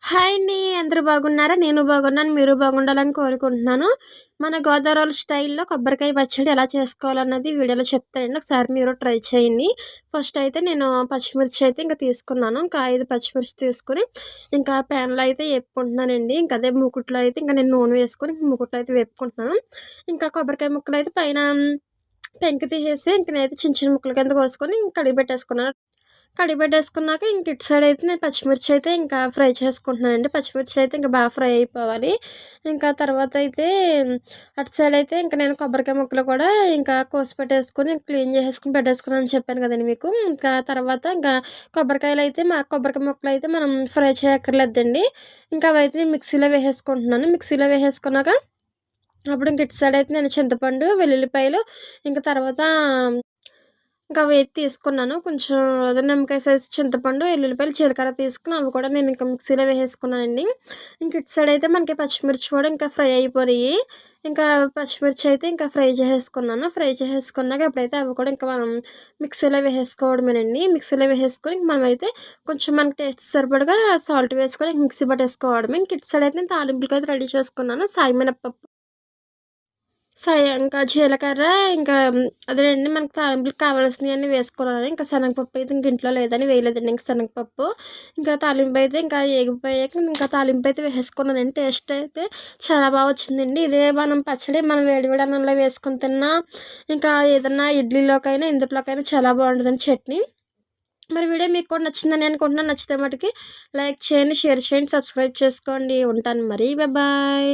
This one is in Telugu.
హాయ్ అండి. అందరూ బాగున్నారా? నేను బాగున్నాను. మీరు బాగుండాలని కోరుకుంటున్నాను. మన గోదావరోళ్ళ స్టైల్‌లో కొబ్బరికాయ పచ్చడి ఎలా చేసుకోవాలన్నది వీడియోలో చెప్తానండి. ఒకసారి మీరు ట్రై చేయండి. ఫస్ట్ అయితే నేను పచ్చిమిర్చి అయితే ఇంక తీసుకున్నాను. ఇంకా 5 పచ్చిమిర్చి తీసుకొని, ఇంకా ప్యాన్‌లో అయితే ఏపుకుంటున్నానండి. ఇంక అదే మూకుట్లో అయితే ఇంక నేను నూనె వేసుకొని మూకుట్లో అయితే వేపుకుంటున్నాను. ఇంకా కొబ్బరికాయ ముక్కలైతే పైన పెంక తీసేసి ఇంక నేనైతే చిన్న చిన్న ముక్కల కింద కోసుకొని కడిగి పెట్టేసుకున్నాను. కడిగిపెట్టేసుకున్నాక ఇంక ఇటు సైడ్ అయితే నేను పచ్చిమిర్చి అయితే ఇంకా ఫ్రై చేసుకుంటున్నానండి. పచ్చిమిర్చి అయితే ఇంకా బాగా ఫ్రై అయిపోవాలి. ఇంకా తర్వాత అయితే అటు సైడ్ అయితే ఇంక నేను కొబ్బరికాయ ముక్కలు కూడా ఇంకా కోసి పెట్టేసుకొని క్లీన్ చేసేసుకొని పెట్టేసుకున్నానని చెప్పాను కదండీ మీకు. ఇంకా తర్వాత ఇంకా కొబ్బరికాయ ముక్కలైతే మనం ఫ్రై చేయక్కర్లేదండి. ఇంకా అవైతే నేను మిక్సీలో వేసేసుకుంటున్నాను. మిక్సీలో వేసేసుకున్నాక అప్పుడు ఇంక ఇటు సైడ్ అయితే నేను చింతపండు, వెల్లుల్లిపాయలు ఇంకా తర్వాత ఇంకా అవి తీసుకున్నాను. కొంచెం అదే నిమ్మకాయ సైజ్ చింతపండు, ఎల్లుల్లిపాయలు, జీలకర్ర తీసుకొని అవి కూడా నేను ఇంకా మిక్సీలో వేసేసుకున్నానండి. ఇంక ఇటు సైడ్ అయితే మనకి పచ్చిమిర్చి కూడా ఇంకా ఫ్రై అయిపోయినాయి. ఇంకా పచ్చిమిర్చి అయితే ఇంకా ఫ్రై చేసేసుకున్నాను. ఫ్రై చేసేసుకున్నాక ఎప్పుడైతే అవి కూడా ఇంకా మనం మిక్సీలో వేసేసుకోవడమేనండి. మిక్సీలో వేసేసుకొని మనమైతే కొంచెం మనకి టేస్ట్ సరిపడగా సాల్ట్ వేసుకొని మిక్సీ పట్టేసుకోవడమే. ఇంక ఇటు సైడ్ అయితే నేను తాలింపులకైతే రెడీ చేసుకున్నాను. సాయి మినపప్పు ఇంకా జీలకర్ర ఇంకా అదేనండి మనకు తాలింపులకి కావాల్సినయన్నీ వేసుకున్నాను. ఇంకా శనగపప్పు అయితే ఇంక ఇంట్లో లేదని వేయలేదండి ఇంక శనగపప్పు. ఇంకా తాలింపు అయితే ఇంకా ఏగిపోయాక ఇంకా తాలింపు అయితే వేసేసుకున్నానండి. టేస్ట్ అయితే చాలా బాగా వచ్చిందండి. ఇదే పచ్చడి మనం వేడి వేడి అన్నంలో వేసుకొని తిన్నా, ఇంకా ఏదన్నా ఇడ్లీలోకైనా, ఇందుట్లోకైనా చాలా బాగుంటుందండి చట్నీ. మరి వీడియో మీకు కూడా నచ్చిందని అనుకుంటున్నాను. నచ్చితే మటుకి లైక్ చేయండి, షేర్ చేయండి, సబ్స్క్రైబ్ చేసుకోండి. ఉంటాను మరి. బాయ్.